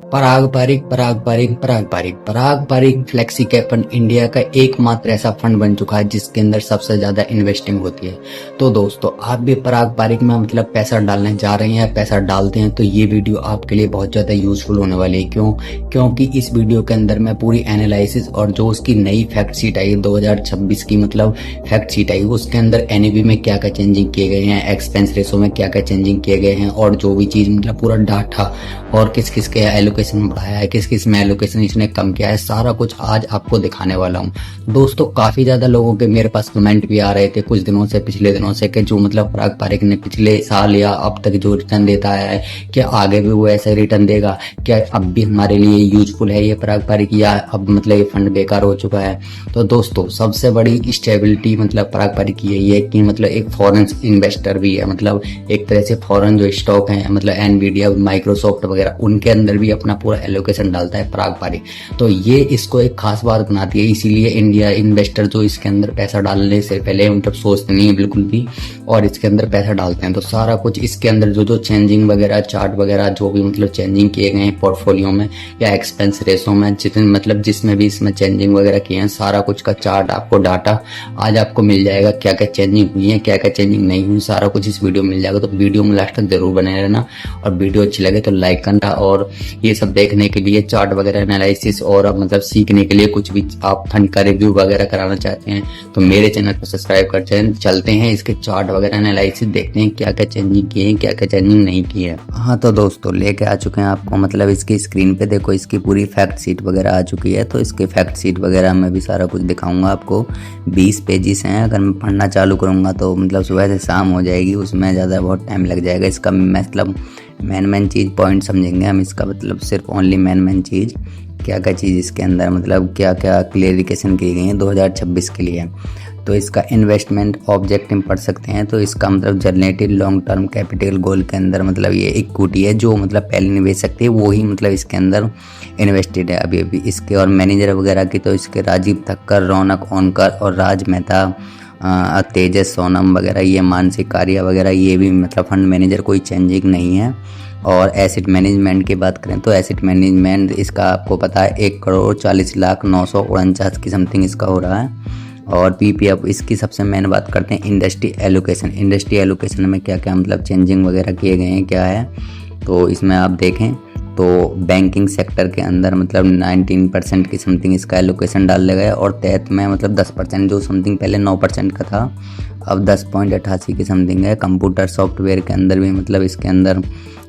पराग Parikh flexi cap fund India का एकमात्र ऐसा फंड बन चुका है जिसके अंदर सबसे ज्यादा इन्वेस्टिंग होती है। तो दोस्तों, आप भी पराग पारिक में मतलब पैसा डालने जा रहे हैं या पैसा डालते हैं तो ये वीडियो आपके लिए बहुत ज्यादा यूजफुल होने वाली है। क्योंकि इस वीडियो के अंदर मैं पूरी एनालिसिस और जो उसकी नई फैक्ट शीट आई 2026 की मतलब फैक्ट शीट आई, उसके अंदर एनईवी में क्या क्या चेंजिंग किए गए हैं, एक्सपेंस रेशो में क्या क्या चेंजिंग किए गए हैं और जो भी चीज मतलब पूरा डाटा और किस किस के एलोकेशन बढ़ाया है, किस किस में एलोकेशन इसने कम किया है, सारा कुछ आज आपको दिखाने वाला हूँ। दोस्तों, काफी ज्यादा लोगों के मेरे पास कमेंट भी आ रहे थे कुछ दिनों से, पिछले दिनों से, कि जो मतलब पराग पारिक ने पिछले साल या अब तक जो रिटर्न देता है क्या आगे भी वो ऐसे रिटर्न देगा, क्या अब भी हमारे लिए यूजफुल है ये पराग पारिक या अब मतलब ये फंड बेकार हो चुका है। तो दोस्तों, सबसे बड़ी स्टेबिलिटी मतलब पराग पारिक की यही है कि मतलब एक फॉरेन इन्वेस्टर भी है, मतलब एक तरह से फॉरेन जो स्टॉक है मतलब एनवीडिया, माइक्रोसॉफ्ट वगैरह, उनके अंदर भी अपना पूरा एलोकेशन डालता है पराग पारिक। तो ये इसको एक खास बात बनाती है, इसीलिए इंडिया इन्वेस्टर जो इसके अंदर पैसा डालने से पहले मतलब सोचते नहीं है बिल्कुल भी और इसके अंदर पैसा डालते हैं। तो सारा कुछ इसके अंदर जो जो चेंजिंग वगैरह, चार्ट वगैरह जो भी मतलब चेंजिंग किए गए हैं पोर्टफोलियो में या एक्सपेंस रेशो में, जितने मतलब जिसमें भी इसमें चेंजिंग वगैरह किए हैं, सारा कुछ का चार्ट आपको डाटा आज आपको मिल जाएगा। क्या क्या चेंजिंग हुई है, क्या क्या चेंजिंग नहीं हुई, सारा कुछ इस वीडियो में मिल जाएगा। तो वीडियो में लास्ट तक जरूर बने रहना और वीडियो अच्छी लगे तो लाइक करना। और ये सब देखने के लिए, चार्ट वगैरह एनालिसिस और मतलब सीखने के लिए कुछ भी आप फंड का रिव्यू वगैरह कराना चाहते हैं तो मेरे चैनल को सब्सक्राइब कर चलते हैं इसके चार्ट वगैरह एनालिसिस देखते हैं क्या क्या चेंजिंग किए हैं, क्या क्या चेंजिंग नहीं की है। हाँ तो दोस्तों, लेके आ चुके हैं आपको, मतलब इसकी स्क्रीन पे देखो इसकी पूरी फैक्ट शीट वगैरह आ चुकी है। तो इसके फैक्ट शीट वगैरह में भी सारा कुछ दिखाऊंगा आपको। 20 पेजेस हैं, अगर मैं पढ़ना चालू करूंगा तो मतलब सुबह से शाम हो जाएगी, उसमें ज़्यादा बहुत टाइम लग जाएगा। इसका मतलब मेन चीज़ पॉइंट समझेंगे हम इसका, मतलब सिर्फ ओनली मेन चीज़ क्या क्या चीज़ इसके अंदर मतलब क्या क्या क्लियरिफिकेशन की गई है 2026 के लिए। तो इसका इन्वेस्टमेंट ऑब्जेक्टिव पढ़ सकते हैं। तो इसका मतलब जनरेटेड लॉन्ग टर्म कैपिटल गोल के अंदर मतलब ये इक्विटी है जो मतलब पहले निवेश सकते हैं वो ही मतलब इसके अंदर इन्वेस्टेड है अभी इसके। और मैनेजर वगैरह की तो इसके राजीव ठक्कर, रौनक ओनकर और राज मेहता, तेजस सोनम वगैरह, ये मानसिक कार्य वगैरह, ये भी मतलब फंड मैनेजर कोई चेंजिंग नहीं है। और एसेट मैनेजमेंट की बात करें तो एसेट मैनेजमेंट इसका आपको पता है 1,40,09,49 की समथिंग इसका हो रहा है। और पीपीएफ इसकी सबसे मेन बात करते हैं इंडस्ट्री एलोकेशन। इंडस्ट्री एलोकेशन में क्या क्या मतलब चेंजिंग वगैरह किए गए हैं क्या है, तो इसमें आप देखें तो बैंकिंग सेक्टर के अंदर मतलब 19% की समथिंग इसका एलोकेशन डाल दिया गया और तहत में मतलब 10% जो समथिंग पहले 9% का था अब 10.88 की समथिंग है। कंप्यूटर सॉफ्टवेयर के अंदर भी मतलब इसके अंदर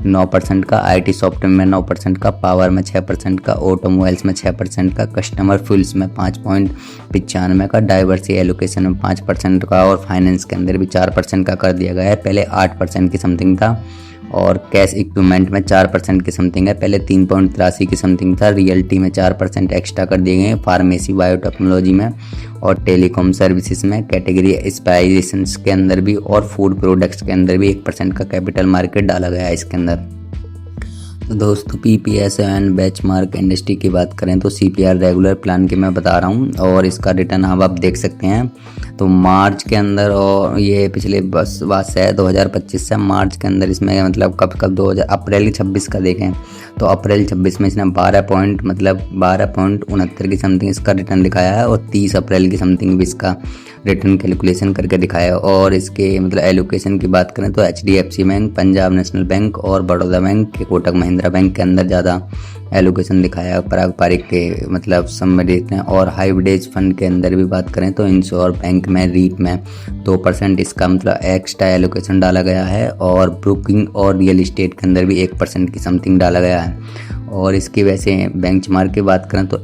9% का, आईटी सॉफ्टवेयर में 9% का, पावर में 6% का, ऑटोमोबाइल्स में 6% का, कस्टमर फ्यूल्स में 5.95 का, डाइवर्सिटी एलोकेशन में 5% का और फाइनेंस के अंदर भी 4% का कर दिया गया है। पहले 8% की समथिंग था। और कैश इक्विपमेंट में 4% की समथिंग है, पहले 3.83 की समथिंग था। रियल्टी में 4% एक्स्ट्रा कर दिए गए हैं, फार्मेसी बायोटेक्नोलॉजी में और टेलीकॉम सर्विसेज में, कैटेगरी स्पाइसेस के अंदर भी और फूड प्रोडक्ट्स के अंदर भी 1% का कैपिटल मार्केट डाला गया है इसके अंदर। तो दोस्तों, पीपीएस एंड बेंचमार्क इंडस्ट्री की बात करें तो सीपीआर रेगुलर प्लान की मैं बता रहा हूँ और इसका रिटर्न अब आप देख सकते हैं। तो मार्च के अंदर, और ये पिछले बस बात से है 2025 से मार्च के अंदर इसमें मतलब कब 2000 अप्रैल 26 का देखें तो अप्रैल 26 में इसने 12.69 की समथिंग इसका रिटर्न दिखाया है और 30 अप्रैल की समथिंग भी इसका रिटर्न कैलकुलेशन करके दिखाया। और इसके मतलब एलोकेशन की बात करें तो HDFC bank, Punjab national bank और बड़ौदा बैंक, कोटक महिंद्रा बैंक के अंदर ज़्यादा एलोकेशन दिखाया पराग पारिक के मतलब सम्मिलित हैं। और हाइब्रिडेज फंड के अंदर भी बात करें तो इंश्योर बैंक में, रीट में 2% इसका मतलब एक्स्ट्रा एलोकेशन डाला गया है। और ब्रोकिंग और रियल इस्टेट के अंदर भी 1% की समथिंग डाला गया है। और इसकी वैसे बेंचमार्क की बात करें तो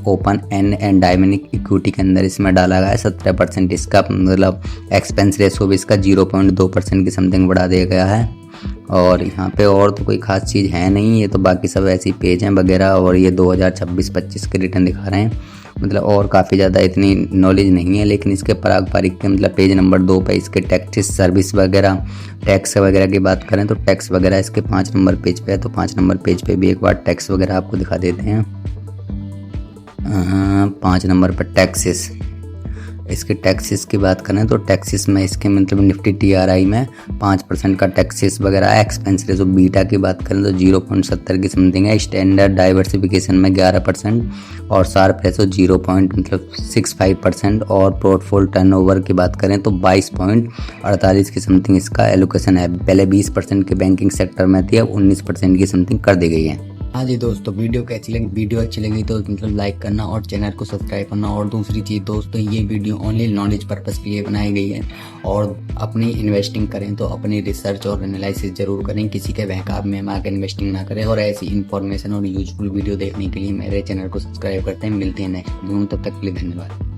ओपन एंड डायनेमिक इक्विटी के अंदर इसमें डाला गया है 17% इसका मतलब एक्सपेंस रेशो भी इसका 0.2% की समथिंग बढ़ा दिया गया है। और यहाँ पे और तो कोई खास चीज़ है नहीं, ये तो बाकी सब ऐसी पेज हैं वगैरह। और ये 2026-25 के रिटर्न दिखा रहे हैं मतलब, और काफ़ी ज़्यादा इतनी नॉलेज नहीं है। लेकिन इसके पराग पारिक के मतलब पेज नंबर 2 पे इसके टैक्सेस सर्विस वगैरह, टैक्स वगैरह की बात करें तो टैक्स वगैरह इसके 5 नंबर पेज पे है। तो 5 नंबर पेज पे भी एक बार टैक्स वगैरह आपको दिखा देते हैं। 5 नंबर पर टैक्सेस इसके टैक्सेस की बात करें तो टैक्सेस में इसके मतलब निफ्टी टीआरआई में 5% का टैक्सेस वगैरह है। एक्सपेंस रेशो बीटा की बात करें तो 0.70 की समथिंग है। स्टैंडर्ड डाइवर्सिफिकेशन में 11% और शार्प रेशो 0.65% और पोर्टफोलियो टर्नओवर की बात करें तो 22.48 की समथिंग इसका एलोकेशन है। पहले 20% के बैंकिंग सेक्टर में थी, अब 19% की समथिंग कर दी गई है। हाँ जी दोस्तों, वीडियो अच्छी लगी तो मतलब लाइक करना और चैनल को सब्सक्राइब करना। और दूसरी चीज़ दोस्तों, ये वीडियो ओनली नॉलेज पर्पज़ के लिए बनाई गई है और अपनी इन्वेस्टिंग करें तो अपनी रिसर्च और एनालिसिस जरूर करें, किसी के बहकाव में आकर इन्वेस्टिंग ना करें। और ऐसी इन्फॉर्मेशन और यूजफुल वीडियो देखने के लिए मेरे चैनल को सब्सक्राइब करते हैं। मिलते हैं नेक्स्ट वीडियो में, तब तक के लिए धन्यवाद।